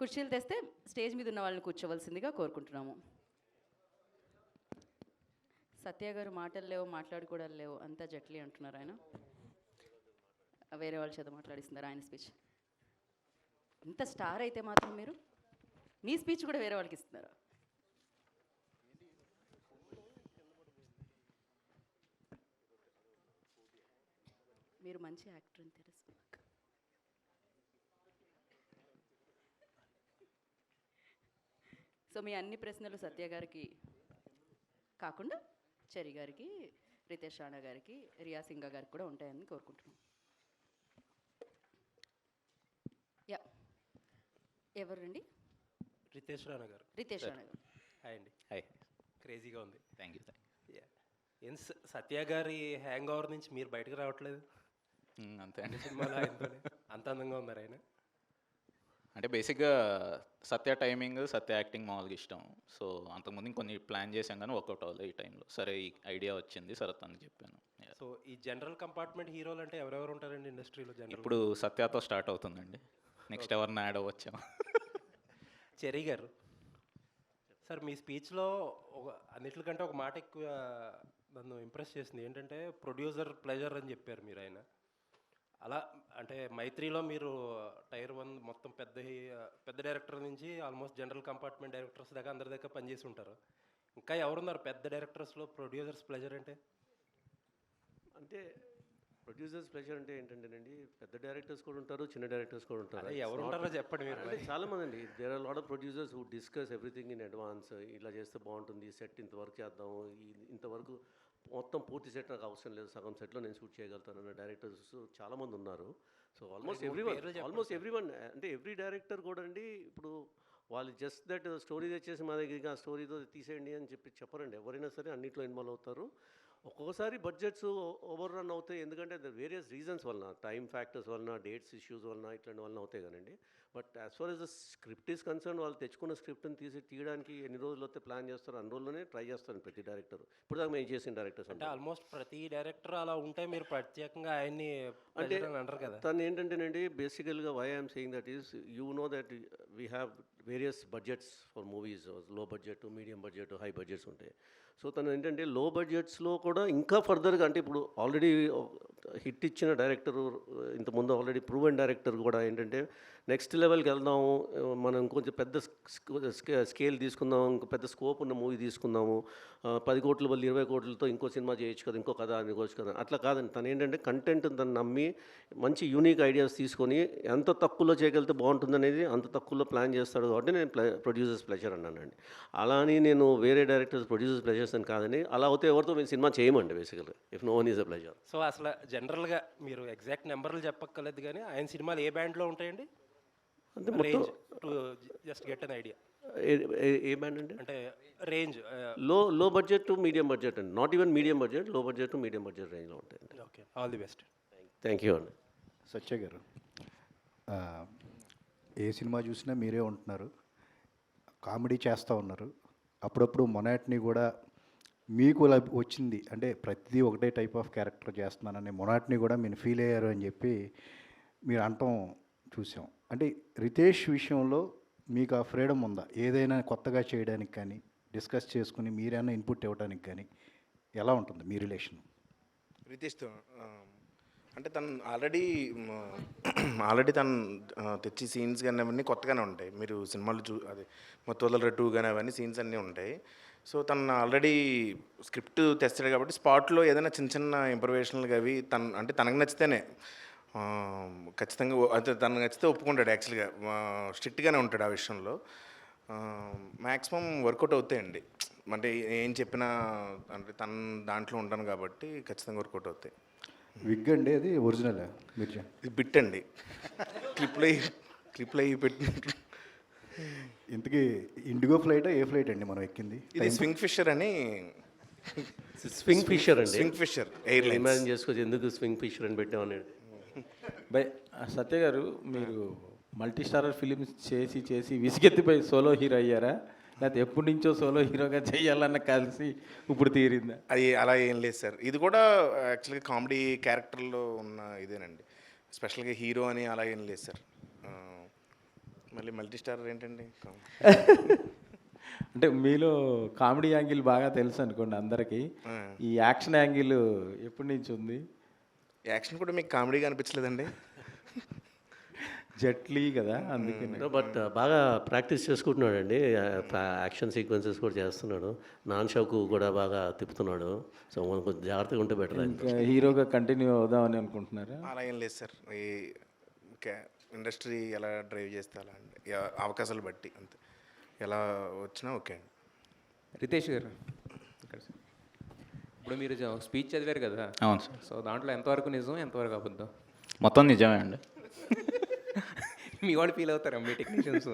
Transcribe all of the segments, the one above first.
కుర్చీలు తెస్తే స్టేజ్ మీద ఉన్న వాళ్ళని కూర్చోవలసిందిగా కోరుకుంటున్నాము. సత్య గారు మాటలు లేవు, మాట్లాడుకోవడాలు లేవు, అంతా జట్లీ అంటున్నారు ఆయన. వేరే వాళ్ళ చేత మాట్లాడిస్తున్నారు ఆయన స్పీచ్. ఇంత స్టార్ అయితే మాత్రం మీరు మీ స్పీచ్ కూడా వేరే వాళ్ళకి ఇస్తున్నారు. మీరు మంచి యాక్టర్ అని తెలుసు. సో మీ అన్ని ప్రశ్నలు సత్య గారికి కాకుండా చెరి గారికి, రితేష్ రాణా గారికి, రియా సింగా గారికి కూడా ఉంటాయని కోరుకుంటున్నాం. యా, ఎవరండి? రితేష్ రాణా గారు. రితేష్ రాణా గారు. హాయ్ అండి. హాయ్. క్రేజీగా ఉంది. Thank you. ఏం సత్య గారి హ్యాంగ్ ఓవర్ నుంచి మీరు బయటకు రావట్లేదు అంతే అండి. సినిమాలో ఆయనతోనే అంత అందంగా ఉన్నారు ఆయన. అంటే బేసిక్గా సత్య టైమింగ్, సత్య యాక్టింగ్ మామూలుగా ఇష్టం. సో అంతకుముందు ఇంకొన్ని ప్లాన్ చేశాం కానీ వర్కౌట్ అవ్వలేదు ఈ టైంలో. సరే ఈ ఐడియా వచ్చింది, సరే తనకి చెప్పాను. సో ఈ జనరల్ కంపార్ట్మెంట్ హీరోలు అంటే ఎవరెవరు ఉంటారండి ఇండస్ట్రీలో? ఇప్పుడు సత్యతో స్టార్ట్ అవుతుందండి. నెక్స్ట్ ఎవరిని యాడ్ అవ్వచ్చాం. చెరీ గారు సార్, మీ స్పీచ్లో అన్నిటికంటే ఒక మాట ఎక్కువ నన్ను ఇంప్రెస్ చేసింది ఏంటంటే ప్రొడ్యూసర్ ప్లెజర్ అని చెప్పారు మీరు. ఆయన అలా అంటే మైత్రిలో మీరు టైర్ 1 మొత్తం పెద్ద డైరెక్టర్ నుంచి ఆల్మోస్ట్ జనరల్ కంపార్ట్మెంట్ డైరెక్టర్స్ దాకా అందరి దగ్గర పనిచేసి ఉంటారు. ఇంకా ఎవరున్నారు పెద్ద డైరెక్టర్స్లో ప్రొడ్యూసర్స్ ప్లెజర్ అంటే? అంటే ప్రొడ్యూసర్స్ ప్రెషర్ అంటే ఏంటంటేనండి, పెద్ద డైరెక్టర్స్ కూడా ఉంటారు, చిన్న డైరెక్టర్స్ కూడా ఉంటారు. ఎవరు ఉంటారో చెప్పండి మీరు. అంటే చాలామంది అండి, there are lot of producers who discuss everything in advance. ఇలా చేస్తే బాగుంటుంది, సెట్ ఇంతవరకు చేద్దాము, ఇంతవరకు మొత్తం పూర్తి సెట్ నాకు అవసరం లేదు, సగం సెట్లో నేను షూట్ చేయగలుగుతాను అన్న డైరెక్టర్స్ చాలామంది ఉన్నారు. సో ఆల్మోస్ట్ ఎవ్రీ వన్ అంటే ఎవ్రీ డైరెక్టర్ కూడా అండి, ఇప్పుడు వాళ్ళు జస్ట్ దట్ స్టోరీ తెచ్చేసి మా దగ్గర ఆ స్టోరీతో తీసేయండి అని చెప్పరండి. ఎవరైనా సరే అన్నింటిలో ఇన్వాల్వ్ అవుతారు. ఒక్కొక్కసారి బడ్జెట్స్ ఓవర్ రన్ అవుతాయి, ఎందుకంటే వేరియస్ రీజన్స్ వలన, టైం ఫ్యాక్టర్స్ వలన, డేట్స్ ఇష్యూస్ వలన, ఇట్లాంటి వలన అవుతాయి కానండి. But as far as the script is concern, వాళ్ళు తెచ్చుకున్న స్క్రిప్ట్ని తీయడానికి ఎన్ని రోజులు అయితే ప్లాన్ చేస్తారో అన్ని రోజుల్లోనే ట్రై చేస్తాను ప్రతి డైరెక్టర్. ఇప్పుడు దాకా మేము చేసిన డైరెక్టర్స్ అంటే ఆల్మోస్ట్ ప్రతి డైరెక్టర్ అలా ఉంటే మీరు ప్రత్యేకంగా ఆయన్ని అంటే అంటారు కదా. తను ఏంటంటేనండి, బేసికల్గా why I'm saying that is, you know that we have various budgets for movies. Low budget, medium budget, high budgets ఉంటాయి. సో తను ఏంటంటే లో బడ్జెట్స్లో కూడా ఇంకా ఫర్దర్గా, అంటే ఇప్పుడు ఆల్రెడీ హిట్ ఇచ్చిన డైరెక్టరు, ఇంతకుముందు ఆల్రెడీ ప్రూవెన్ డైరెక్టర్ కూడా ఏంటంటే నెక్స్ట్ లెవెల్కి వెళ్దాము, మనం కొంచెం పెద్ద స్కేల్ తీసుకుందాము, ఇంకో పెద్ద స్కోప్ ఉన్న మూవీ తీసుకుందాము, 10 కోట్ల బదులు 20 కోట్లతో ఇంకో సినిమా చేయొచ్చు కదా, ఇంకో కథ అనుకోవచ్చు కదా. అట్లా కాదండి, తను ఏంటంటే కంటెంట్ తను నమ్మి మంచి యూనిక్ ఐడియాస్ తీసుకొని ఎంత తక్కువలో చేయగలిగితే బాగుంటుంది అనేది అంత తక్కువలో ప్లాన్ చేస్తాడు. కాబట్టి నేను ప్రొడ్యూసర్స్ ప్లెజర్ అన్నానండి. అలా అని నేను వేరే డైరెక్టర్స్ ప్రొడ్యూసర్స్ ప్లెజర్స్ అని కాదని, అలా అవుతే ఎవరితో మేము సినిమా చేయమండి బేసికల్గా, if no one is a pleasure. So అసలు జనరల్గా మీరు ఎగ్జాక్ట్ నెంబర్లు చెప్పక్కర్లేదు కానీ ఆయన సినిమాలు ఏ బ్యాండ్లో ఉంటాయండి? అంటే range to just get an idea. A band అండి? అంటే రేంజ్ లో బడ్జెట్ టు మీడియం బడ్జెట్ అండి, నాట్ ఈవెన్ మీడియం బడ్జెట్, లో బడ్జెట్ టు మీడియం బడ్జెట్ రేంజ్లో ఉంటాయండి. Okay, all the best. Thank you అండి. సత్య గారు, ఏ సినిమా చూసినా మీరే ఉంటున్నారు, కామెడీ చేస్తూ ఉన్నారు. అప్పుడప్పుడు మొనాట్ని కూడా మీకు వచ్చింది, అంటే ప్రతిదీ ఒకటే టైప్ ఆఫ్ క్యారెక్టర్ చేస్తున్నానని మొనాట్ని కూడా మీరు ఫీల్ అయ్యారు అని చెప్పి మీరు అంటాం చూసాం. అంటే రితేష్ విషయంలో మీకు ఆ ఫ్రీడమ్ ఉందా, ఏదైనా కొత్తగా చేయడానికి కానీ, డిస్కస్ చేసుకుని మీరైనా ఇన్పుట్ ఇవ్వడానికి కానీ? ఎలా ఉంటుంది మీ రిలేషన్ రితేష్తో? అంటే తను ఆల్రెడీ తను తెచ్చి సీన్స్ కానీ అవన్నీ కొత్తగానే ఉంటాయి. మీరు సినిమాలు అదే మొత్తం 2 కానీ అవన్నీ సీన్స్ అన్నీ ఉంటాయి. సో తను ఆల్రెడీ స్క్రిప్ట్ తెస్తాడు కాబట్టి స్పాట్లో ఏదైనా చిన్న చిన్న ఇంప్రవేషన్లు అవి అంటే తనకు నచ్చితేనే ఖచ్చితంగా అయితే తనకు నచ్చితే ఒప్పుకుంటాడు. యాక్చువల్గా స్ట్రిక్ట్గానే ఉంటాడు ఆ విషయంలో. మ్యాక్సిమం వర్కౌట్ అవుతాయండి. అంటే ఏం చెప్పినా అంటే తన దాంట్లో ఉంటాను కాబట్టి ఖచ్చితంగా వర్కౌట్ అవుతాయి. విగ్ అండి అది ఒరిజినల్ మీరు? ఇది బిట్ అండి, క్లిప్లో పెట్టినట్టు. ఇంతకీ ఇండిగో ఫ్లైటా ఏ ఫ్లైట్ అండి మనం ఎక్కింది? ఇది స్వింగ్ ఫిషర్ అని. స్వింగ్ ఫిషర్ అండి, స్వింగ్ ఫిషర్ ఎయిర్లైన్స్. ఇమాజిన్ చేసుకోవచ్చు ఎందుకు స్వింగ్ ఫిషర్ అని పెట్టామనేది. బై సత్య గారు, మీరు మల్టీ స్టారర్ ఫిలిమ్స్ చేసి విసిగెత్తిపోయి సోలో హీరో అయ్యారా, లేకపోతే ఎప్పటి నుంచో సోలో హీరోగా చేయాలన్న కలిసి ఇప్పుడు తీరిందా? అది అలా ఏం లేదు సార్. ఇది కూడా యాక్చువల్గా కామెడీ క్యారెక్టర్లో ఉన్న ఇదేనండి. స్పెషల్గా హీరో అని అలా ఏం లేదు సార్. మళ్ళీ మల్టీ స్టార్ ఏంటండి? అంటే మీలో కామెడీ యాంగిల్ బాగా తెలుసు అనుకోండి అందరికీ. ఈ యాక్షన్ యాంగిల్ ఎప్పటి నుంచి ఉంది? యాక్షన్ కూడా మీకు కామెడీగా అనిపించలేదండి? జట్లీ కదా, అందుకని. బట్ బాగా ప్రాక్టీస్ చేసుకుంటున్నాడండి. యాక్షన్ సీక్వెన్సెస్ కూడా చేస్తున్నాడు. నాన్ షోకు కూడా బాగా తిప్పుతున్నాడు. సో మనం కొంచెం జాగ్రత్తగా ఉంటే బెటర్. ఇంకా హీరోగా కంటిన్యూ అవుదామని అనుకుంటున్నారా? అలా ఏం లేదు సార్. ఈ ఇండస్ట్రీ ఎలా డ్రైవ్ చేస్తే అలా అండి, అవకాశాలు బట్టి అంతే. ఎలా వచ్చినా ఓకే అండి. రితేష్ గారు, ఇప్పుడు మీరు స్పీచ్ చదివారు కదా? అవును సార్. సో దాంట్లో ఎంతవరకు నిజం, ఎంతవరకు అబద్ధం? మొత్తం నిజమే అండి. మీ వాళ్ళు ఫీల్ అవుతారా మీ టెక్నీషియన్స్?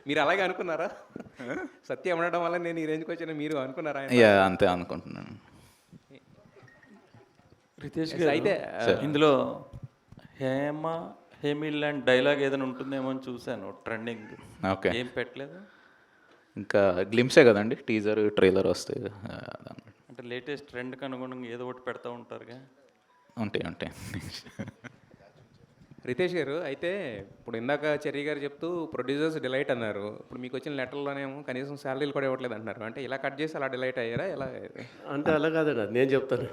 మీరు అలాగే అనుకున్నారా? సత్యం ఉండడం వల్ల నేను ఈ రేంజ్కి వచ్చాను మీరు అనుకున్నారా? యా, అంతే అనుకుంటున్నాను. రితేష్ అయితే ఇందులో హేమిల్ అండ్ డైలాగ్ ఏదైనా ఉంటుందేమో అని చూశాను ట్రెండింగ్. ఓకే. ఏం పెట్టలేదు? ఇంకా గ్లిమ్సే కదండి, టీజర్ ట్రైలర్ వస్తాయి. అంటే లేటెస్ట్ ట్రెండ్కి అనుగుణంగా ఏదో ఒకటి పెడతా ఉంటారుగా. ఉంటాయి. రితేష్ గారు, అయితే ఇప్పుడు ఇందాక చెర్రీ గారు చెప్తూ ప్రొడ్యూసర్స్ డిలైట్ అన్నారు. ఇప్పుడు మీకు వచ్చిన లెటర్లోనేమో కనీసం శాలరీలు కూడా ఇవ్వట్లేదు అంటున్నారు. అంటే ఇలా కట్ చేసి అలా డిలైట్ అయ్యారా? ఎలా? అంటే అలా కాదండి, అది నేను చెప్తాను.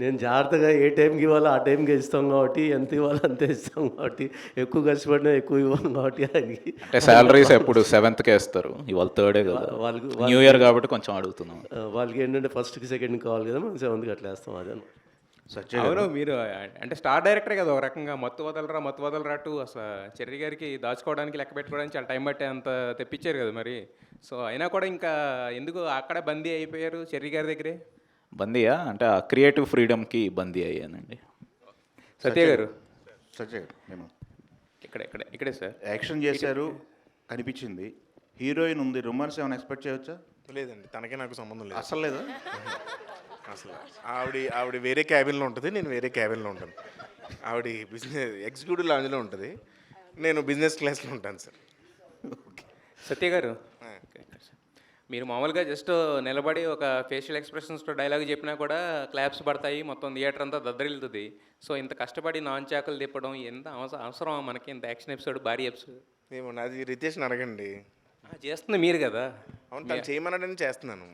నేను జాగ్రత్తగా ఏ టైంకి ఇవ్వాలో ఆ టైంకి ఇస్తాం కాబట్టి, ఎంత ఇవ్వాలో అంతే ఇస్తాం కాబట్టి, ఎక్కువ కష్టపడినా ఎక్కువ ఇవ్వం కాబట్టి ఆయనకి. అంటే శాలరీస్ ఎప్పుడు 7th ఇస్తారు, ఇవాళ 3rd కదా, న్యూ ఇయర్ కాబట్టి కొంచెం అడుగుతున్నాం. వాళ్ళకి ఏంటంటే ఫస్ట్కి సెకండ్కి కావాలి కదా, మనం 7th అట్లా వేస్తాం. అదే అవును, మీరు అంటే స్టార్ డైరెక్టరే కదా ఒక రకంగా. మత్తు వదలరా టూ అసలు చెర్రీ గారికి దాచుకోవడానికి, లెక్క పెట్టుకోవడానికి చాలా టైం పట్టే అంత తెప్పించారు కదా మరి. సో అయినా కూడా ఇంకా ఎందుకు అక్కడే బందీ అయిపోయారు చెర్రీ గారి దగ్గరే? బందీయా అంటే ఆ క్రియేటివ్ ఫ్రీడమ్కి బందీ అయ్యానండి. సత్య గారు, నేను ఇక్కడే సార్ యాక్షన్ చేశారు అనిపించింది. హీరోయిన్ ఉంది, రొమాన్స్ ఏమైనా ఎక్స్పెక్ట్ చేయవచ్చా? లేదండి, తనకే నాకు సంబంధం లేదు అసలు లేదా? అసలు. ఆవిడ వేరే క్యాబిన్లో ఉంటుంది, నేను వేరే క్యాబిన్లో ఉంటాను. ఆవిడ బిజినెస్ ఎగ్జిక్యూటివ్ లాంజ్లో ఉంటుంది, నేను బిజినెస్ క్లాస్లో ఉంటాను సార్. సత్య గారు, మీరు మామూలుగా జస్ట్ నిలబడి ఒక ఫేషియల్ ఎక్స్ప్రెషన్స్తో డైలాగ్ చెప్పినా కూడా క్లాప్స్ పడతాయి, మొత్తం థియేటర్ అంతా దద్దరిల్లుతుంది. సో ఇంత కష్టపడి నాన్ చాకులు తిప్పడం ఎంత అవసరం మనకి? ఇంత యాక్షన్ ఎపిసోడ్, భారీ ఎపిసోడ్ ఏమో, నాది రితేష్ని అడగండి. చేస్తుంది మీరు కదా. అవును, తను చేయమన్నాడని చేస్తున్నాను.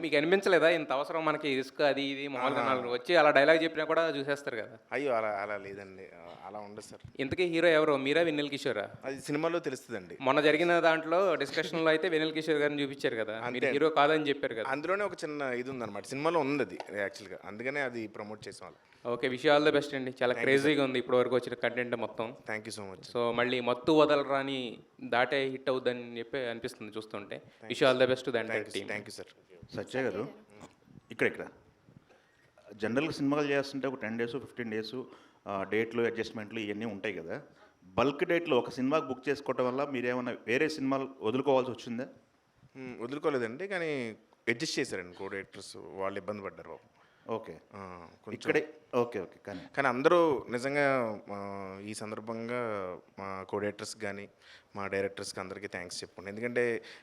మీకు అనిపించలేదా ఇంత అవసరం మనకి రిస్క్ అది ఇది? మామూలుగా నాలుగు వచ్చి అలా డైలాగ్ చెప్పినా కూడా చూసేస్తారు కదా. అయ్యో, అలా లేదండి, అలా ఉండదు సార్. ఇంతకీ హీరో ఎవరు, మీరా వెన్నెల కిషోరా? అది సినిమాలో తెలుస్తుందండి. మొన్న జరిగిన దాంట్లో డిస్కషన్లో అయితే వెన్నెల కిషోర్ గారిని చూపించారు కదా, మీరు హీరో కాదని చెప్పారు కదా. అందులోనే ఒక చిన్న ఇది ఉందన్నమాట, సినిమాలో ఉంది అది యాక్చువల్గా, అందుకనే అది ప్రమోట్ చేసాం వాళ్ళు. Okay, wish all the best అండి. చాలా క్రేజీగా ఉంది ఇప్పటి వరకు వచ్చిన కంటెంట్ మొత్తం. Thank you so much. So మళ్ళీ మత్తు వదలరాని దాటే హిట్ అవుద్దని చెప్పి అనిపిస్తుంది చూస్తుంటే. Wish all the best the entire team. Thank you sir. Satya garu, ఇక్కడ జనరల్గా సినిమాలు చేస్తుంటే ఒక 10 days 15 days డేట్లు అడ్జస్ట్మెంట్లు ఇవన్నీ ఉంటాయి కదా. బల్క్ డేట్లో ఒక సినిమాకి బుక్ చేసుకోవటం వల్ల మీరేమన్నా వేరే సినిమాలు వదులుకోవాల్సి వచ్చిందా? వదులుకోలేదండి, కానీ అడ్జస్ట్ చేశారండి కో డైరెక్టర్స్, వాళ్ళు ఇబ్బంది పడ్డారు బాబు. ఓకే, ఇక్కడే ఓకే కానీ అందరూ నిజంగా ఈ సందర్భంగా మా కో డైరెక్టర్స్ కానీ మా డైరెక్టర్స్కి అందరికీ థ్యాంక్స్ చెప్పుకోండి. ఎందుకంటే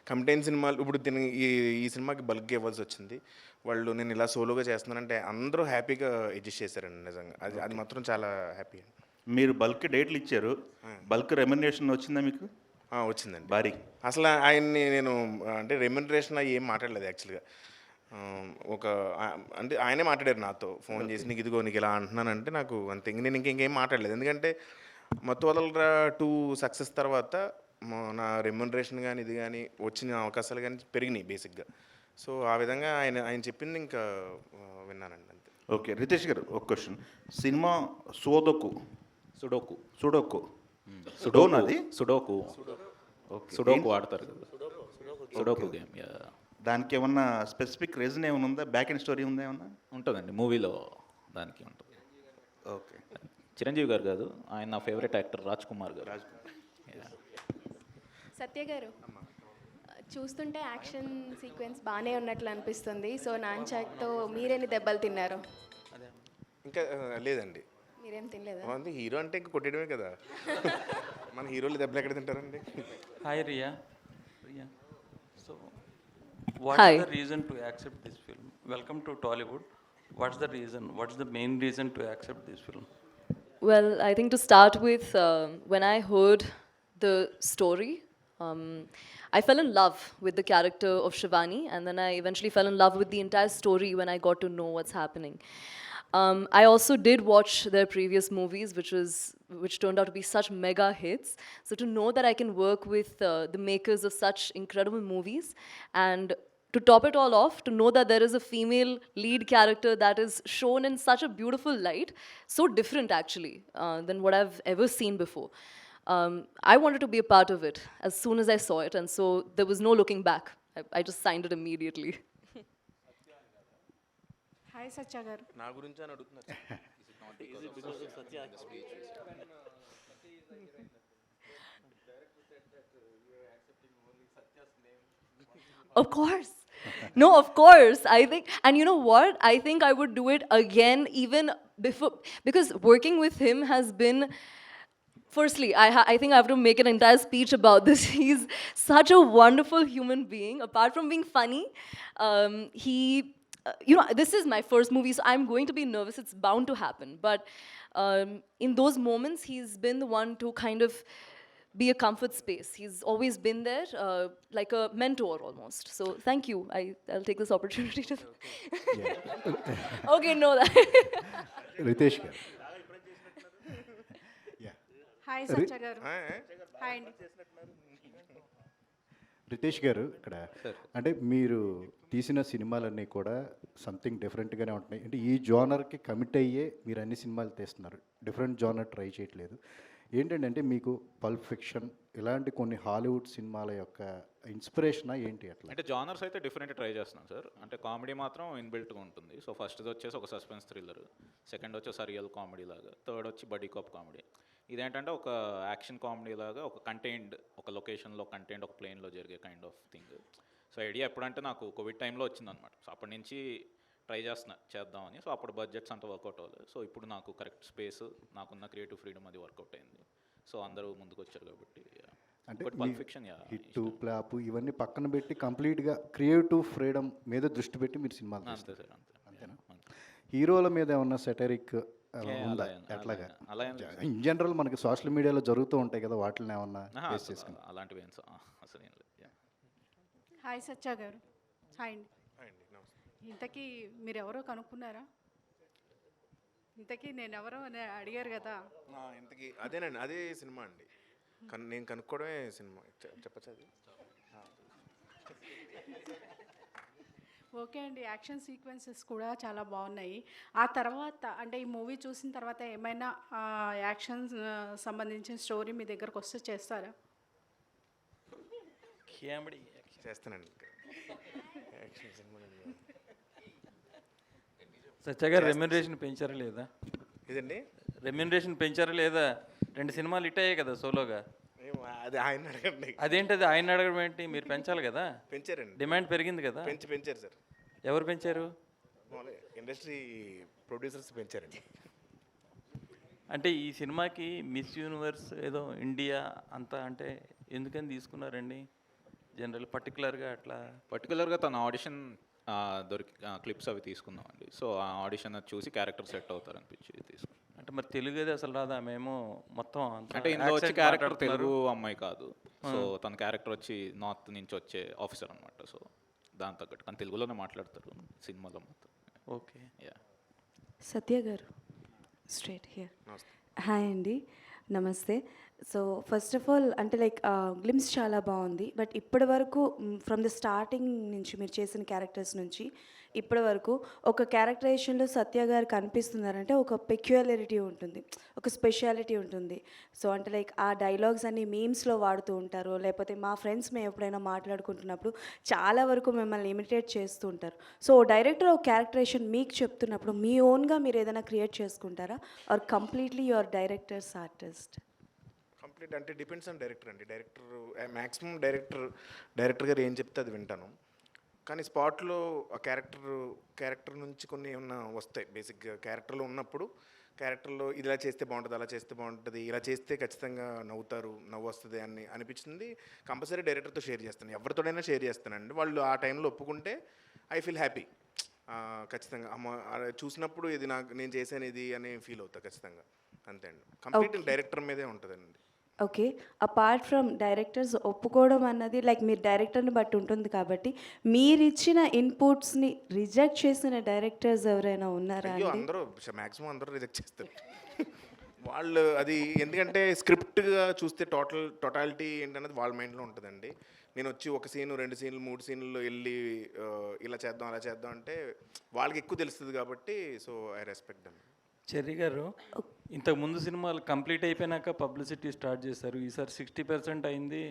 కంటెంట్ సినిమాలు ఇప్పుడు ఈ సినిమాకి బల్క్గా ఇవ్వాల్సి వచ్చింది. వాళ్ళు నేను ఇలా సోలోగా చేస్తున్నానంటే అందరూ హ్యాపీగా అడ్జస్ట్ చేశారండి నిజంగా. అది మాత్రం చాలా హ్యాపీ. మీరు బల్క్ డేట్లు ఇచ్చారు, బల్క్ రెమ్యునరేషన్ వచ్చిందా మీకు? వచ్చిందండి భారీ. అసలు ఆయన్ని నేను అంటే రెమ్యునరేషన్ అవి ఏం మాట్లాడలేదు యాక్చువల్గా. అంటే ఆయనే మాట్లాడారు నాతో ఫోన్ చేసి, నీకు ఇదిగో నీకు ఇలా అంటున్నానంటే నాకు అంతే, నేను ఇంకేం మాట్లాడలేదు. ఎందుకంటే మత్తు వదలరా 2 సక్సెస్ తర్వాత నా రెమ్యునరేషన్ కానీ ఇది కానీ వచ్చిన అవకాశాలు కానీ పెరిగినాయి బేసిక్గా. సో ఆ విధంగా ఆయన చెప్పింది ఇంకా విన్నానండి అంతే. ఓకే, రితేష్ గారు ఒక క్వశ్చన్. సినిమా సుడోకు ఆడతారు కదా, సుడోకు గేమ్. దానికి ఏమన్నా స్పెసిఫిక్ రీజన్ ఏమైనా ఉందా? బ్యాక్ అండ్ స్టోరీ ఉందా ఏమన్నా? ఉంటుందండి మూవీలో, దానికి ఉంటుంది. ఓకే, చిరంజీవి గారు కాదు, ఆయన నా ఫేవరెట్ యాక్టర్ రాజ్ కుమార్ గారు. సత్య గారు, చూస్తుంటే యాక్షన్ సీక్వెన్స్ బాగానే ఉన్నట్లు అనిపిస్తుంది. సో నాన్చాక్తో మీరేని దెబ్బలు తిన్నారు? ఇంకా లేదండి, మీరేం తినలేదా? అంటే హీరో అంటే ఇంకా కొట్టేయడమే కదా. మన హీరోలు దెబ్బలు ఎక్కడ తింటారండి? Hi Riya. So what Hi. is the reason to accept this film? Welcome to Tollywood. What's the reason? What's the main reason to accept this film? Well, I think to start with, when I heard the story. I fell in love with the character of Shivani, and then I eventually fell in love with the entire story when I got to know what's happening. I also did watch their previous movies, which turned out to be such mega hits. So to know that I can work with the makers of such incredible movies, and to top it all off, to know that there is a female lead character that is shown in such a beautiful light, so different actually than what I've ever seen before. I wanted to be a part of it as soon as I saw it, and so there was no looking back. I just signed it immediately. Hi Satya garu. నా గురించి అని అడుగుతున్నారు. Of course. No, of course. I think, and you know what? I think I would do it again even before, because working with him has been, firstly, I think I have to make an entire speech about this. He's such a wonderful human being. Apart from being funny, you know, this is my first movie, so I'm going to be nervous. It's bound to happen. But in those moments, he's been the one to kind of be a comfort space. He's always been there, like a mentor almost. So thank you. I'll take this opportunity to. Okay, no. Riteish గారు. Hi Satya గారు. Hi అండి. రితేష్ గారు, ఇక్కడ అంటే మీరు తీసిన సినిమాలన్నీ కూడా సంథింగ్ డిఫరెంట్గానే ఉంటున్నాయి. అంటే ఈ జోనర్కి కమిట్ అయ్యే మీరు అన్ని సినిమాలు తీస్తున్నారు, డిఫరెంట్ జోనర్ ట్రై చేయట్లేదు. ఏంటంటే మీకు పల్ప్ ఫిక్షన్ ఇలాంటి కొన్ని హాలీవుడ్ సినిమాల యొక్క ఇన్స్పిరేషనా ఏంటి అట్లా? అంటే జానర్స్ అయితే డిఫరెంట్ ట్రై చేస్తున్నాం సార్. అంటే కామెడీ మాత్రం ఇన్బిల్ట్గా ఉంటుంది. సో ఫస్ట్ది వచ్చేసి ఒక సస్పెన్స్ థ్రిల్లర్, సెకండ్ వచ్చి సరియల్ కామెడీ లాగా, థర్డ్ వచ్చి బడీ కాప్ కామెడీ. ఇదేంటంటే ఒక యాక్షన్ కామెడీ లాగా, ఒక కంటైన్డ్, ఒక లొకేషన్లో కంటైన్డ్, ఒక ప్లేన్లో జరిగే kind of thing. So idea ఎప్పుడంటే నాకు కోవిడ్ టైంలో వచ్చిందనమాట. సో అప్పటి నుంచి ట్రై చేద్దామని. సో అప్పుడు బడ్జెట్స్ అంతా వర్కౌట్ అవ్వలేదు. సో ఇప్పుడు నాకు కరెక్ట్ స్పేస్, నాకున్న క్రియేటివ్ ఫ్రీడమ్ అది వర్కౌట్ అయింది. సో అందరూ ముందుకు వచ్చారు కాబట్టి. అంటే పల్ప్ ఫిక్షన్ హిట్ ఫ్లాప్ ఇవన్నీ పక్కన పెట్టి కంప్లీట్గా క్రియేటివ్ ఫ్రీడమ్ మీద దృష్టి పెట్టి మీరు సినిమాలు అంతే సార్. అంతేనా? హీరోల మీద ఏమన్నా సెటరిక్ ఉందా ఎట్లాగా? ఇన్ జనరల్ మనకి సోషల్ మీడియాలో జరుగుతూ ఉంటాయి కదా, వాటిని ఏమన్నా ఫేస్ చేసుకుని అలాంటివి అసలు ఏం లేదు. హాయ్ సత్య గారు. హాయ్ అండి. ఇంతకీ మీరెవరో కనుక్కున్నారా? ఇంతకీ నేను ఎవరో అని అడిగారు కదా. ఇంతకీ అదేనండి, అదే సినిమా అండి. నేను కనుక్కోవడమే సినిమా. చెప్పచ్చు అది. ఓకే అండి. యాక్షన్ సీక్వెన్సెస్ కూడా చాలా బాగున్నాయి. ఆ తర్వాత అంటే ఈ మూవీ చూసిన తర్వాత ఏమైనా యాక్షన్ సంబంధించిన స్టోరీ మీ దగ్గరకు వస్తే చేస్తారా? చేస్తానండి. సత్య గారు రెమ్యూనరేషన్ పెంచారా లేదా? ఇదండి రెమ్యూనరేషన్ పెంచారా లేదా? 2 సినిమాలు హిట్ అయ్యాయి కదా సోలోగా. అది ఆయన అడగండి. అదేంటది ఆయన అడగడం ఏంటి? మీరు పెంచాలి కదా. పెంచారండి. డిమాండ్ పెరిగింది కదా. పెంచారు సార్. ఎవరు పెంచారు? ఇండస్ట్రీ ప్రొడ్యూసర్స్ పెంచారండి. అంటే ఈ సినిమాకి మిస్ యూనివర్స్ ఏదో ఇండియా అంతా అంటే ఎందుకని తీసుకున్నారండి? జనరల్ పర్టికులర్గా అట్లా పర్టికులర్గా తన ఆడిషన్ క్లిప్స్ అవి తీసుకున్నామండి. సో ఆ ఆడిషన్ చూసి క్యారెక్టర్ సెట్ అవుతారు అనిపించి తీసుకున్నాం. అంటే మరి తెలుగు అది అసలు రాదా? మేము మొత్తం అంటే ఇందులో వచ్చే క్యారెక్టర్ తెలుగు అమ్మాయి కాదు. సో తన క్యారెక్టర్ వచ్చి నార్త్ నుంచి వచ్చే ఆఫీసర్ అనమాట. సో దాని తగ్గట్టు కానీ తెలుగులోనే మాట్లాడతారు సినిమాలో మొత్తం. ఓకే. యా. సత్య గారు స్ట్రేట్ హియర్. హాయ్ అండి, నమస్తే. సో ఫస్ట్ ఆఫ్ ఆల్ అంటే లైక్ గ్లిమ్స్ చాలా బాగుంది. బట్ ఇప్పటి వరకు ఫ్రమ్ ద స్టార్టింగ్ నుంచి మీరు చేసిన క్యారెక్టర్స్ నుంచి ఇప్పటి వరకు ఒక క్యారెక్టరైజేషన్లో సత్య గారు కనిపిస్తున్నారంటే ఒక పెక్యులారిటీ ఉంటుంది, ఒక స్పెషాలిటీ ఉంటుంది. సో అంటే లైక్ ఆ డైలాగ్స్ అన్ని మీమ్స్లో వాడుతూ ఉంటారు, లేకపోతే మా ఫ్రెండ్స్ మేము ఎప్పుడైనా మాట్లాడుకుంటున్నప్పుడు చాలా వరకు మిమ్మల్ని ఇమిటేట్ చేస్తూ ఉంటారు. సో డైరెక్టర్ ఒక క్యారెక్టరైజేషన్ మీకు చెప్తున్నప్పుడు మీ ఓన్గా మీరు ఏదైనా క్రియేట్ చేసుకుంటారా, or completely your directors artist? Complete అంటే డిపెండ్స్ ఆన్ డైరెక్టర్ అండి. మ్యాక్సిమం డైరెక్టర్ గారు ఏం చెప్తే అది వింటాను. కానీ స్పాట్లో ఆ క్యారెక్టర్ నుంచి కొన్ని ఏమన్నా వస్తాయి. బేసిక్గా క్యారెక్టర్లో ఉన్నప్పుడు క్యారెక్టర్లో ఇలా చేస్తే బాగుంటుంది, అలా చేస్తే బాగుంటుంది, ఇలా చేస్తే ఖచ్చితంగా నవ్వు వస్తుంది అని అనిపించింది. కంపల్సరీ డైరెక్టర్తో షేర్ చేస్తాను, ఎవరితోడైనా షేర్ చేస్తానండి. వాళ్ళు ఆ టైంలో ఒప్పుకుంటే ఐ ఫీల్ హ్యాపీ. ఖచ్చితంగా చూసినప్పుడు ఇది నేను చేశాను ఇది అని ఫీల్ అవుతా ఖచ్చితంగా. అంతే అండి. కంప్లీట్ డైరెక్టర్ మీదే ఉంటుందండి ఓకే. అపార్ట్ ఫ్రమ్ డైరెక్టర్స్ ఒప్పుకోవడం అన్నది లైక్ మీరు డైరెక్టర్ని బట్టి ఉంటుంది కాబట్టి, మీరిచ్చిన ఇన్పుట్స్‌ని రిజెక్ట్ చేసిన డైరెక్టర్స్ ఎవరైనా ఉన్నారా అయ్యో అండి? అందరూ మ్యాక్సిమం అందరూ రిజెక్ట్ చేస్తారు. వాళ్ళు అది ఎందుకంటే స్క్రిప్ట్గా చూస్తే టోటాలిటీ ఏంటనేది వాళ్ళ మైండ్లో ఉంటుందండి. నేను వచ్చి ఒక సీను 2 సీన్లు 3 సీన్లు వెళ్ళి ఇలా చేద్దాం అలా చేద్దాం అంటే వాళ్ళకి ఎక్కువ తెలుస్తుంది కాబట్టి so I respect them. Cherry గారు, ఇంతకు ముందు సినిమాలు కంప్లీట్ అయిపోయినాక పబ్లిసిటీ స్టార్ట్ చేశారు. ఈసారి 60% అయింది,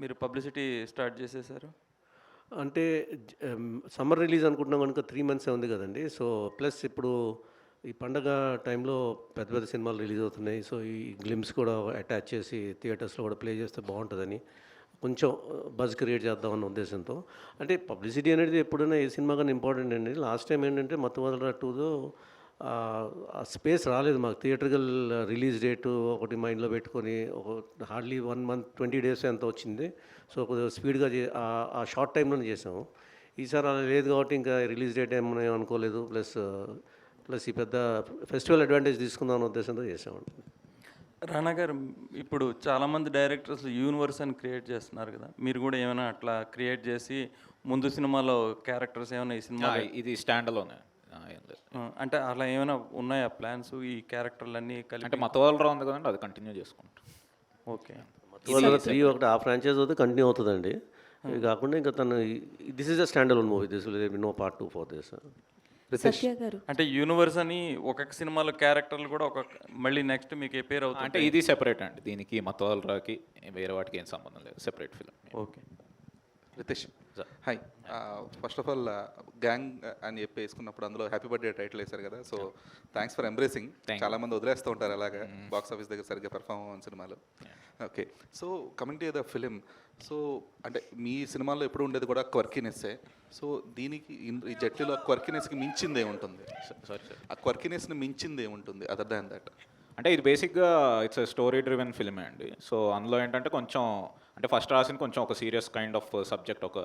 మీరు పబ్లిసిటీ స్టార్ట్ చేసేసారు. అంటే సమ్మర్ రిలీజ్ అనుకుంటున్నాం కనుక 3 months ఉంది కదండి. సో ప్లస్ ఇప్పుడు ఈ పండగ టైంలో పెద్ద పెద్ద సినిమాలు రిలీజ్ అవుతున్నాయి. సో ఈ గ్లిమ్స్ కూడా అటాచ్ చేసి థియేటర్స్లో కూడా ప్లే చేస్తే బాగుంటుందని కొంచెం బజ్ క్రియేట్ చేద్దామన్న ఉద్దేశంతో. అంటే పబ్లిసిటీ అనేది ఎప్పుడైనా ఏ సినిమా కానీ ఇంపార్టెంట్ అండి. లాస్ట్ టైం ఏంటంటే మత్తువదల 2తో స్పేస్ రాలేదు మాకు. థియేటర్కల్ రిలీజ్ డేటు ఒకటి మైండ్లో పెట్టుకొని ఒక హార్డ్లీ 1 month 20 days ఎంత వచ్చింది. సో కొద్దిగా స్పీడ్గా ఆ షార్ట్ టైంలోనే చేసాము. ఈసారి అలా లేదు కాబట్టి ఇంకా రిలీజ్ డేట్ ఏమన్నా అనుకోలేదు. ప్లస్ ఈ పెద్ద ఫెస్టివల్ అడ్వాంటేజ్ తీసుకుందాం అనే ఉద్దేశంతో చేసామండి. రానా గారు, ఇప్పుడు చాలామంది డైరెక్టర్స్ యూనివర్స్ అని క్రియేట్ చేస్తున్నారు కదా, మీరు కూడా ఏమైనా అట్లా క్రియేట్ చేసి ముందు సినిమాలో క్యారెక్టర్స్ ఏమైనా ఈ సినిమా ఇది స్టాండ్ అలోనే అంటే అలా ఏమైనా ఉన్నాయా ప్లాన్స్? ఈ క్యారెక్టర్లన్నీ కలిపి అంటే మతవాళ్ళ ఉంది కదండి, అది కంటిన్యూ చేసుకుంటాం. ఓకే. మత్తువదల 3 ఒకటి ఆ ఫ్రాంచైజ్ అయితే కంటిన్యూ అవుతుందండి. ఇది కాకుండా ఇంకా తను this is a stand alone movie. This will be no part 2 for this. Satya garu, అంటే యూనివర్స్ అని ఒక్కొక్క సినిమాలో క్యారెక్టర్లు కూడా మళ్ళీ నెక్స్ట్ మీకు ఏ పేరు అవుతుంది? అంటే ఇది సెపరేట్ అండి, దీనికి మతవాళ్ళకి వేరే వాటికి ఏం సంబంధం లేదు, separate film. Okay. Ritesh, hi. First of all gang అని చెప్పి వేసుకున్నప్పుడు అందులో హ్యాపీ బర్త్డే టైటిల్ వేశారు కదా, సో థ్యాంక్స్ ఫర్ ఎంబ్రేసింగ్. చాలామంది వదిలేస్తూ ఉంటారు అలాగా బాక్స్ ఆఫీస్ దగ్గర సరిగ్గా పెర్ఫామ్ అవ్వని సినిమాలు. Okay, so coming to the film, so అంటే మీ సినిమాలో ఎప్పుడు ఉండేది కూడా క్వర్కినెస్సే. సో దీనికి ఈ జట్టులో క్వర్కినెస్కి మించింది ఏముంటుంది? సారీ సార్, ఆ క్వర్కినెస్ని మించింది ఏముంటుంది అదర్ దాన్ దట్? అంటే ఇది బేసిక్గా ఇట్స్ స్టోరీ డ్రివెన్ ఫిల్మే అండి. సో అందులో ఏంటంటే కొంచెం అంటే ఫస్ట్ రాసింది కొంచెం ఒక సీరియస్ కైండ్ ఆఫ్ సబ్జెక్ట్, ఒక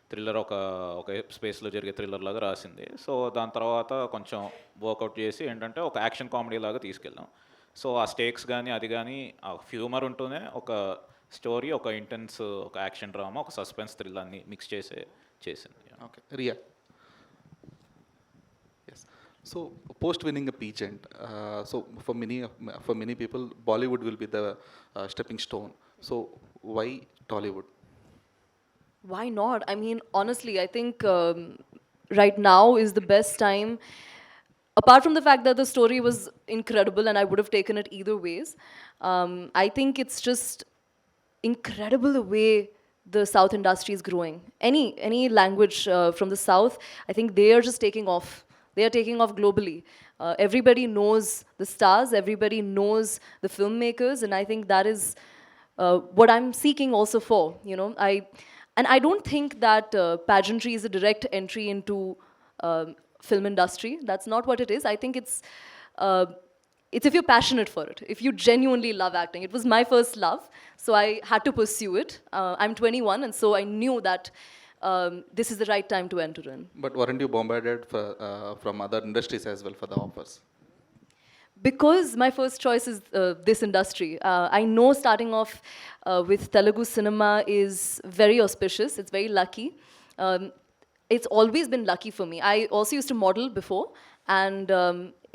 థ్రిల్లర్, ఒక స్పేస్లో జరిగే థ్రిల్లర్ లాగా రాసింది. సో దాని తర్వాత కొంచెం వర్కౌట్ చేసి ఏంటంటే ఒక యాక్షన్ కామెడీ లాగా తీసుకెళ్ళాం. సో ఆ స్టేక్స్ కానీ అది కానీ ఆ హ్యూమర్ ఉంటూనే ఒక స్టోరీ, ఒక ఇంటెన్స్, ఒక యాక్షన్ డ్రామా, ఒక సస్పెన్స్ థ్రిల్ అన్ని మిక్స్ చేసింది. Okay, Riya. Yes, so post winning a pageant, so for many people Bollywood will be the stepping stone. So why Tollywood? Why not? I mean, honestly, I think right now is the best time. Apart from the fact that the story was incredible and I would have taken it either ways, I think it's just incredible the way the South industry is growing. Any language from the South, I think they are just taking off. They are taking off globally. Everybody knows the stars, everybody knows the filmmakers, and I think that is what I'm seeking also for, you know. I don't think that pageantry is a direct entry into film industry. That's not what it is. I think it's if you're passionate for it, if you genuinely love acting. It was my first love, so I had to pursue it. I'm 21, and so I knew that this is the right time to enter in. But weren't you bombarded from other industries as well for the offers? Because my first choice is this industry. I know starting off with Telugu cinema is very auspicious. It's very lucky. It's always been lucky for me. I also used to model before, and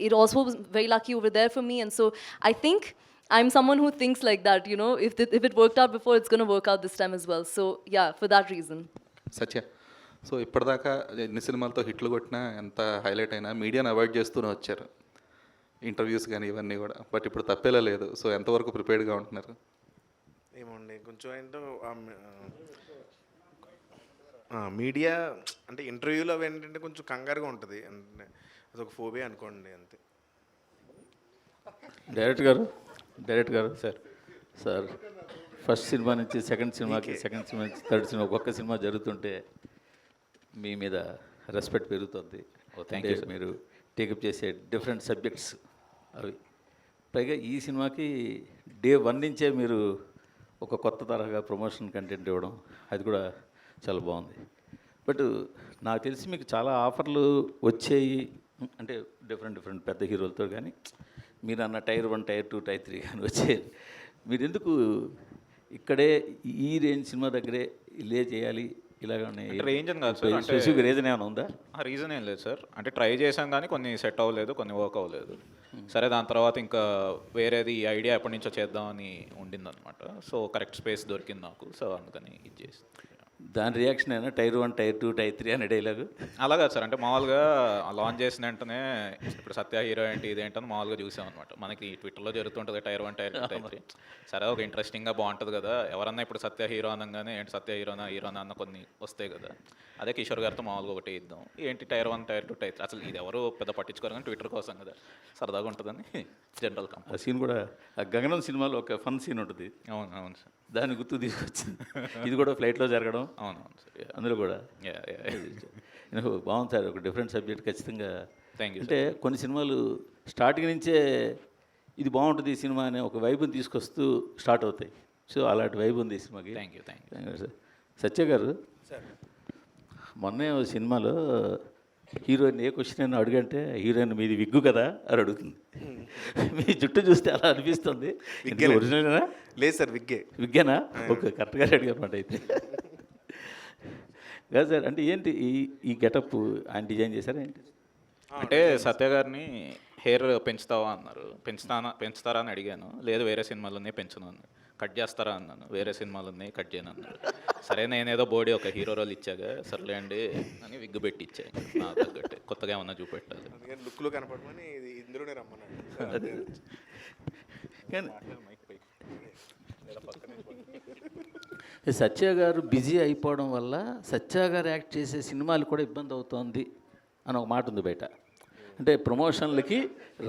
it also was very lucky over there for me. And so I think I'm someone who thinks like that. You know, if it worked out before, it's going to work out this time as well. So yeah, for that reason. Satya, so ఇప్పటిదాకా ఎన్ని సినిమాలతో హిట్లు కొట్టినా ఎంత highlight అయినా మీడియాని avoid చేస్తూనే వచ్చారు, ఇంటర్వ్యూస్ కానీ ఇవన్నీ కూడా. బట్ ఇప్పుడు తప్పేలా లేదు. సో ఎంతవరకు ప్రిపేర్డ్గా ఉంటున్నారు? ఏమండి కొంచెం ఏంటో మీడియా అంటే ఇంటర్వ్యూలో అవి ఏంటంటే కొంచెం కంగారుగా ఉంటుంది, అంటే అదొక ఫోబియా అనుకోండి అంతే. డైరెక్ట్ గారు సార్ ఫస్ట్ సినిమా నుంచి సెకండ్ సినిమా నుంచి థర్డ్ సినిమా ఒక్కొక్క సినిమా జరుగుతుంటే మీ మీద రెస్పెక్ట్ పెరుగుతుంది. Thank you. మీరు టేకప్ చేసే డిఫరెంట్ సబ్జెక్ట్స్ అవి, పైగా ఈ సినిమాకి డే 1 నుంచే మీరు ఒక కొత్త తరహా ప్రమోషన్ కంటెంట్ ఇవ్వడం, అది కూడా చాలా బాగుంది. బట్ నాకు తెలిసి మీకు చాలా ఆఫర్లు వచ్చాయి, అంటే డిఫరెంట్ పెద్ద హీరోలతో, కానీ మీరు అన్న టైర్ 1, టైర్ 2, టైర్ 3 కానీ వచ్చేది. మీరు ఎందుకు ఇక్కడే ఈ రేంజ్ సినిమా దగ్గరే ఇల్లే చేయాలి ఇలాగనే రేంజ్ అని కాదు సార్, అంటే స్పెసిఫిక్ రీజన్ ఏమైనా ఉందా? ఆ రీజన్ ఏం లేదు సార్, అంటే ట్రై చేసాం కానీ కొన్ని సెట్ అవ్వలేదు, కొన్ని వర్క్ అవ్వలేదు. సరే దాని తర్వాత ఇంకా వేరేది ఐడియా ఎప్పటి నుంచో చేద్దామని ఉండిందనమాట. సో కరెక్ట్ స్పేస్ దొరికింది నాకు, సో అందుకని ఇది చేసి. దాని రియాక్షన్ అయినా టైర్ 1, టైర్ 2, టైర్ 3 అనే డైలాగు అలాగా సార్, అంటే మామూలుగా లాంచ్ చేసిన వెంటనే ఇప్పుడు సత్య హీరో ఏంటి ఇదేంటని మామూలుగా చూసామన్నమాట. మనకి ట్విట్టర్లో జరుగుతుంటుంది టైర్ 1, టైర్ 2, టైర్ 3. సరే ఒక ఇంట్రెస్టింగ్గా బాగుంటుంది కదా, ఎవరన్నా ఇప్పుడు సత్య హీరో అనగానే ఏంటి సత్య హీరోనా అన్న కొన్ని వస్తాయి కదా. అదే కిషోర్ గారితో మామూలుగా ఒకటి ఇద్దాం, ఏంటి టైర్ 1, టైర్ 2, టైర్ 3 అసలు ఇది ఎవరు పెద్ద పట్టించుకోరు కానీ ట్విట్టర్ కోసం కదా, సరదాగా ఉంటుందని జనరల్ కంపెనీ. ఆ సీన్ కూడా ఆ గగనం సినిమాలో ఒక ఫన్ సీన్ ఉంటుంది. అవును అవును సార్, దాన్ని గుర్తు తీసుకొచ్చింది. ఇది కూడా ఫ్లైట్లో జరగడం. అవునవును సార్, అందులో కూడా బాగుంది సార్, ఒక డిఫరెంట్ సబ్జెక్ట్ ఖచ్చితంగా. Thank you. అంటే కొన్ని సినిమాలు స్టార్టింగ్ నుంచే ఇది బాగుంటుంది ఈ సినిమా అనే ఒక వైబుని తీసుకొస్తూ స్టార్ట్ అవుతాయి. సో అలాంటి వైబ్ ఉంది ఈ సినిమాకి. Thank you sir. సత్య గారు, మొన్నే ఓ సినిమాలో హీరోయిన్ ఏ క్వశ్చన్ అయినా అడుగంటే హీరోయిన్ మీది విగ్గు కదా అని అడుగుతుంది. మీ జుట్టు చూస్తే అలా అనిపిస్తుంది. ఒరిజినల్నా? లేదు సార్, విగ్గేనా? ఓకే, కరెక్ట్గా అడిగారన్నమాట అయితే. కాదు సార్, అంటే ఏంటి ఈ గెటప్ ఆయన డిజైన్ చేశారా ఏంటి? అంటే సత్య గారిని హెయిర్ పెంచుతావా అన్నారు, పెంచుతారా అని అడిగాను. లేదు వేరే సినిమాలన్నీ పెంచను అన్నారు. కట్ చేస్తారా అన్నాను, వేరే సినిమాలన్నీ కట్ చేయను అన్నారు. సరే నేనేదో బోడీ ఒక హీరో రోల్ ఇచ్చాగా సర్లే అండి అని విగ్గు పెట్టి ఇచ్చాను. నా తగ్గట్టే కొత్తగా ఏమన్నా చూపెట్టాలి, లుక్లో కనపడమని ఇందులోనే రమ్మన్నాడు. కానీ సత్య గారు బిజీ అయిపోవడం వల్ల సత్య గారు యాక్ట్ చేసే సినిమాలు కూడా ఇబ్బంది అవుతోంది అని ఒక మాట ఉంది బయట. అంటే ప్రమోషన్లకి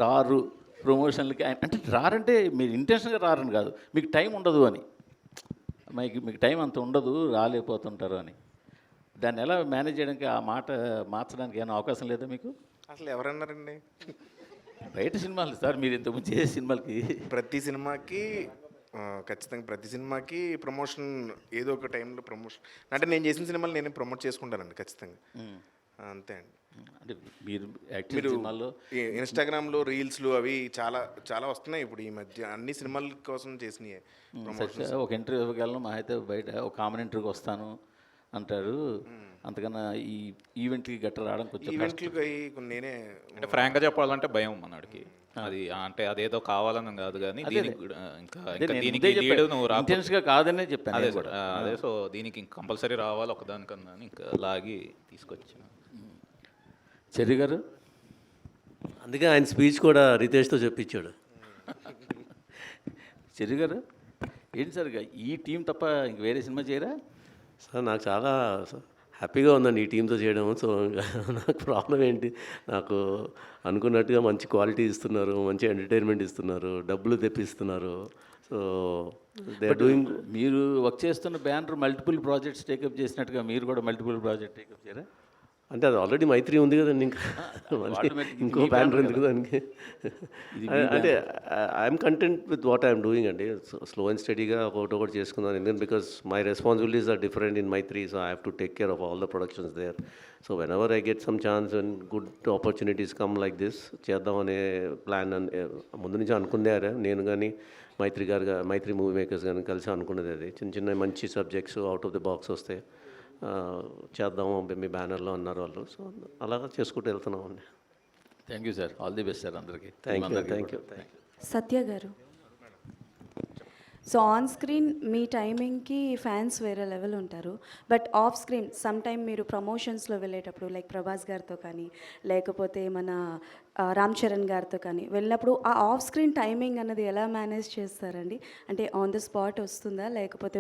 రారు, ప్రమోషన్లకి అంటే రారంటే మీరు ఇంటెన్షన్గా రారని కాదు, మీకు టైం ఉండదు అని. మీకు టైం అంత ఉండదు, రాలేకపోతుంటారు అని. దాన్ని ఎలా మేనేజ్ చేయడానికి, ఆ మాట మార్చడానికి ఏమైనా అవకాశం లేదా మీకు? అసలు ఎవరన్నారండి? బయట సినిమాలు సార్, మీరు ఇంతకుముందు చేసే సినిమాలకి ఖచ్చితంగా ప్రతి సినిమాకి ప్రమోషన్ ఏదో ఒక టైంలో ప్రమోషన్. అంటే నేను చేసిన సినిమాలు నేను ప్రమోట్ చేసుకుంటానండి ఖచ్చితంగా, అంతే అండి. అంటే మీరు సినిమాల్లో ఇన్స్టాగ్రామ్లో రీల్స్లు అవి చాలా చాలా వస్తున్నాయి ఇప్పుడు ఈ మధ్య, అన్ని సినిమాల కోసం చేసినాయి ప్రమోషన్. ఒక ఇంటర్వ్యూకి వెళ్ళను, మా అయితే బయట ఒక కామన్ ఇంటర్వ్యూకి వస్తాను అంటారు. అంతకన్నా ఈ ఈవెంట్కి గట్ట రావడం కొంచెం ఈవెంట్లకి నేనే అంటే ఫ్రాంక్గా చెప్పాలంటే భయం మనడికి. అది అంటే అదేదో కావాలని కాదు కానీ దీనికి ఇంకా దీనికి లీడ్ నువ్వు ఇంటెన్స్గా కాదనే చెప్పాను. అదే సార్, అదే. సో దీనికి కంపల్సరీ రావాలి ఒకదానికన్నా ఇంకా లాగి తీసుకొచ్చాను. చెర్రి గారు, అందుకే ఆయన స్పీచ్ కూడా రితేష్తో చెప్పించాడు. చెర్రి గారు ఏంటి సార్, ఈ టీం తప్ప ఇంక వేరే సినిమా చేయరా? సార్ నాకు చాలా హ్యాపీగా ఉందండి ఈ టీంతో చేయడం. సో నాకు ప్రాబ్లం ఏంటి, నాకు అనుకున్నట్టుగా మంచి క్వాలిటీ ఇస్తున్నారు, మంచి ఎంటర్టైన్మెంట్ ఇస్తున్నారు, డబ్బులు తెప్పిస్తున్నారు. So they are doing. మీరు వర్క్ చేస్తున్న బ్యానర్ మల్టిపుల్ ప్రాజెక్ట్స్ టేకప్ చేసినట్టుగా మీరు కూడా మల్టిపుల్ ప్రాజెక్ట్ టేకప్ చేయరా? అంటే అది ఆల్రెడీ మైత్రి ఉంది కదండి, ఇంకా ఇంకో బ్యానర్ ఎందుకు దానికి? అంటే I'm content with what I'm doing అండి. స్లో అండ్ స్టడీగా ఒకటి చేసుకున్నాను. ఎందుకంటే because my responsibilities are different in Mythri, so I have to take care of all the productions there. So whenever I get some chance and good opportunities come like this, చేద్దామనే plan ముందు నుంచి అనుకున్నారా. నేను కానీ మైత్రి movie makers కానీ కలిసి అనుకున్నది అది. చిన్న మంచి subjects out of the box వస్తే చేద్దాము మీ బ్యానర్లో అన్నారు వాళ్ళు. సో అలాగా చేసుకుంటూ వెళ్తున్నాం అండి. Thank you sir, all the best sir అందరికీ. Thank you. Satya garu, so on screen మీ టైమింగ్కి ఫ్యాన్స్ వేరే లెవెల్ ఉంటారు, but off screen some time మీరు ప్రమోషన్స్లో వెళ్ళేటప్పుడు లైక్ ప్రభాస్ గారితో కానీ లేకపోతే మన రామ్ చరణ్ గారితో కానీ వెళ్ళినప్పుడు ఆ ఆఫ్ స్క్రీన్ టైమింగ్ అన్నది ఎలా మేనేజ్ చేస్తారండి? అంటే ఆన్ ద స్పాట్ వస్తుందా లేకపోతే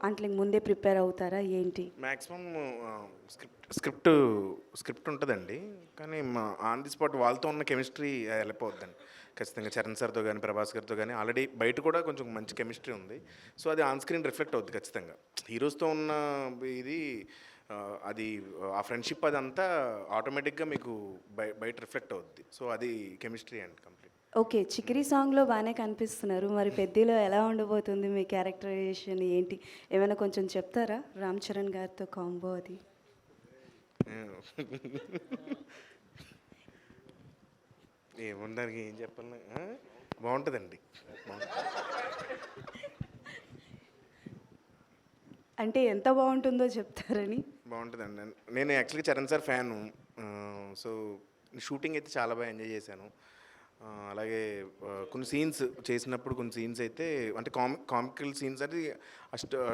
అంటే ముందే ప్రిపేర్ అవుతారా ఏంటి? మ్యాక్సిమం స్క్రిప్ట్ ఉంటుందండి, కానీ ఆన్ ది స్పాట్ వాళ్ళతో ఉన్న కెమిస్ట్రీ వెళ్ళిపోద్దండి ఖచ్చితంగా. చరణ్ సార్తో కానీ ప్రభాస్ గారితో కానీ ఆల్రెడీ బయట కూడా కొంచెం మంచి కెమిస్ట్రీ ఉంది. సో అది ఆన్ స్క్రీన్ రిఫ్లెక్ట్ అవుద్ది ఖచ్చితంగా. హీరోస్తో ఉన్న ఇది అది ఆ ఫ్రెండ్షిప్ అదంతా ఆటోమేటిక్గా మీకు బయట రిఫ్లెక్ట్ అవుద్ది. సో అది కెమిస్ట్రీ అండి కంప్లీట్. ఓకే, చికిరి సాంగ్లో బాగానే కనిపిస్తున్నారు, మరి పెద్దలో ఎలా ఉండబోతుంది మీ క్యారెక్టరైజేషన్ ఏంటి? ఏమైనా కొంచెం చెప్తారా రామ్ చరణ్ గారితో కాంబో అది? ఏముండడానికి ఏం చెప్పాలి, బాగుంటుందండి. అంటే ఎంత బాగుంటుందో చెప్తారని. బాగుంటుందండి. నేను యాక్చువల్గా Charan sir fan. So shooting అయితే చాలా బాగా ఎంజాయ్ చేశాను. అలాగే కొన్ని సీన్స్ చేసినప్పుడు కొన్ని సీన్స్ అయితే అంటే కామికల్ సీన్స్ అది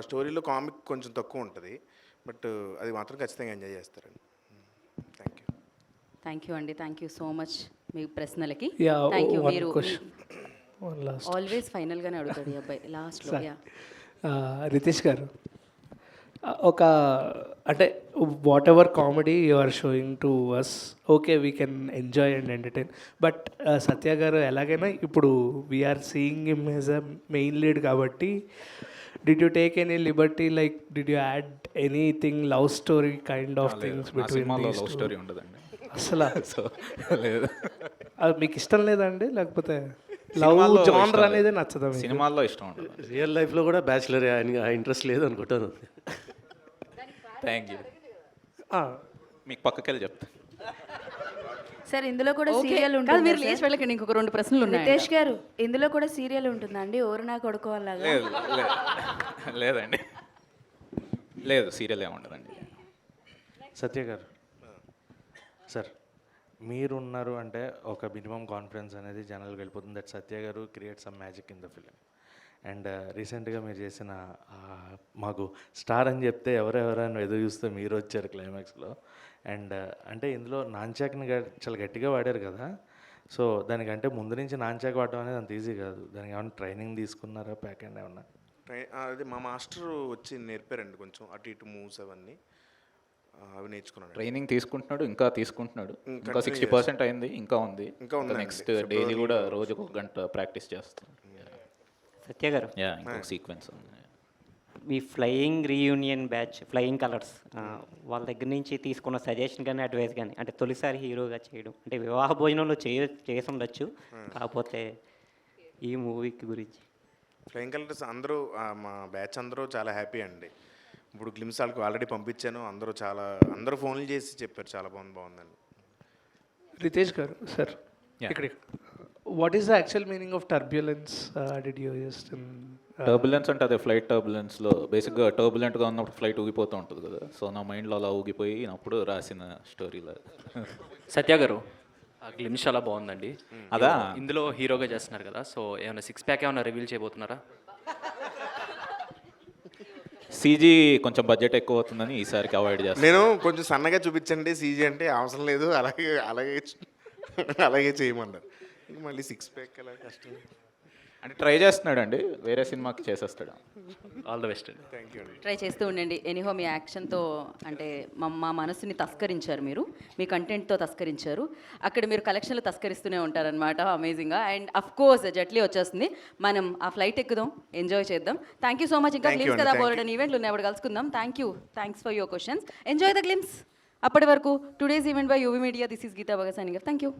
స్టోరీలో కామిక్ కొంచెం తక్కువ ఉంటుంది. బట్ అది మాత్రం ఖచ్చితంగా ఎంజాయ్ చేస్తారండి. థ్యాంక్ యూ అండి. థ్యాంక్ యూ సో మచ్ మీ ప్రశ్నలకి. Yeah, thank you. one మీరు question. One last. ఆల్వేస్ ఫైనల్గానే అడుగుతాడు ఈ అబ్బాయి లాస్ట్లో. యా రితేష్ గారు, ఒక అంటే whatever comedy you are showing to us, okay we can enjoy and entertain, but Satya garu ఎలాగైనా ఇప్పుడు we are seeing him as a main lead కాబట్టి did you take any liberty, like did you add anything love story kind of things between love story ఉండదండి అసలు? So లేదు. అది మీకు ఇష్టం లేదండి, లేకపోతే లవ్ జానర్ అనేది నచ్చదా? సినిమాల్లో ఇష్టం ఉండదు. రియల్ లైఫ్లో కూడా బ్యాచిలర్ ఆ ఇంట్రెస్ట్ లేదు అనుకుంటాను. Thank you. మీకు పక్కకెళ్ళి చెప్తా. సార్ ఇందులో కూడా Okay. సీరియల్ కాదు, ఉంటుంది. మీరు లేచి వెళ్ళకండి, ఇంకొక 2 ప్రశ్నలు ఉన్నాయి. రితేష్ గారు, ఇందులో కూడా సీరియల్ ఉంటుందండి, ఓరు నా కొడుకు అలాగా? లేదు లేదండి, లేదు సీరియల్ ఏముండదండి. సత్య గారు సార్, మీరు ఉన్నారు అంటే ఒక మినిమం కాన్ఫిడెన్స్ అనేది జనాలకు వెళ్ళిపోతుంది దట్ సత్య గారు create some magic in the film. And రీసెంట్గా మీరు చేసిన మాకు స్టార్ అని చెప్తే ఎవరెవరైనా ఎదురు చూస్తే మీరు వచ్చారు క్లైమాక్స్లో. అండ్ అంటే ఇందులో నాన్చాక్ని చాలా గట్టిగా వాడారు కదా, సో దానికంటే ముందు నుంచి నాన్చాక్ వాడడం అనేది అంత ఈజీ కాదు. దానికి ఏమైనా ట్రైనింగ్ తీసుకున్నారా, ప్యాక్ అండ్ ఏమన్నా? అది మా మాస్టర్ వచ్చి నేర్పారండి, కొంచెం అటు ఇటు మూవ్స్ అవన్నీ అవి నేర్చుకున్నాను. ట్రైనింగ్ తీసుకుంటున్నాడు, ఇంకా తీసుకుంటున్నాడు. ఇంకా 60% అయింది, ఇంకా ఉంది. నెక్స్ట్ డైలీ కూడా రోజుకు 1 గంట ప్రాక్టీస్ చేస్తాం. సత్య గారు, ఇంకొక సీక్వెన్స్ ఉంది. మీ flying reunion batch, flying colours, వాళ్ళ దగ్గర నుంచి తీసుకున్న సజెషన్ కానీ అడ్వైస్ కానీ, అంటే తొలిసారి హీరోగా చేయడం, అంటే వివాహ భోజనంలో చేసి ఉండొచ్చు, కాకపోతే ఈ మూవీకి గురించి. ఫ్లయింగ్ కలర్స్ అందరూ మా బ్యాచ్ అందరూ చాలా హ్యాపీ అండి. ఇప్పుడు గ్లిమ్స్ వాళ్ళకి ఆల్రెడీ పంపించాను, అందరూ ఫోన్లు చేసి చెప్పారు చాలా బాగుందండి. రితేష్ గారు సార్, ఇక్కడ what is the actual meaning of turbulence? Did you use turbulence అంటే అదే ఫ్లైట్ టర్బులెన్స్లో బేసిక్గా టర్బులెంట్గా ఉన్నప్పుడు ఫ్లైట్ ఊగిపోతూ ఉంటుంది కదా, సో నా మైండ్లో అలా ఊగిపోయినప్పుడు రాసిన స్టోరీలో. సత్య గారు, ఆ గ్లిమ్స్ చాలా బాగుందండి. అదా ఇందులో హీరోగా చేస్తున్నారు కదా, సో ఏమైనా 6 ప్యాక్ ఏమైనా రివీల్ చేయబోతున్నారా? సీజీ కొంచెం బడ్జెట్ ఎక్కువ అవుతుందని ఈసారికి అవాయిడ్ చేస్తాను. నేను కొంచెం సన్నగా చూపించండి సీజీ అంటే, అవసరం లేదు అలాగే చేయమన్నారు. మళ్ళీ 6 ప్యాక్ అలా కష్టం అంటే ట్రై చేస్తున్నాడు అండి, వేరే సినిమాకి చేసేస్తాడు. ఆల్ ద బెస్ట్ అండి. థ్యాంక్ యూ అండి. ట్రై చేస్తూ ఉండండి. ఎనీహో మీ యాక్షన్తో అంటే మా మనసుని తస్కరించారు, మీరు మీ కంటెంట్తో తస్కరించారు. అక్కడ మీరు కలెక్షన్లు తస్కరిస్తూనే ఉంటారనమాట. అమేజింగ్గా. అండ్ అఫ్ కోర్స్ జట్లీ వచ్చేస్తుంది, మనం ఆ ఫ్లైట్ ఎక్కుదాం, ఎంజాయ్ చేద్దాం. Thank you so much. ఇంకా గ్లిమ్స్ కదా బోల్డన్ ఈవెంట్లు ఉన్నాయి, అప్పుడు కలుసుకుందాం. Thanks for your questions. Enjoy the glimpse. అప్పటి వరకు today's event by UV Media. This is Geetha Bhagat signing off. Thank you.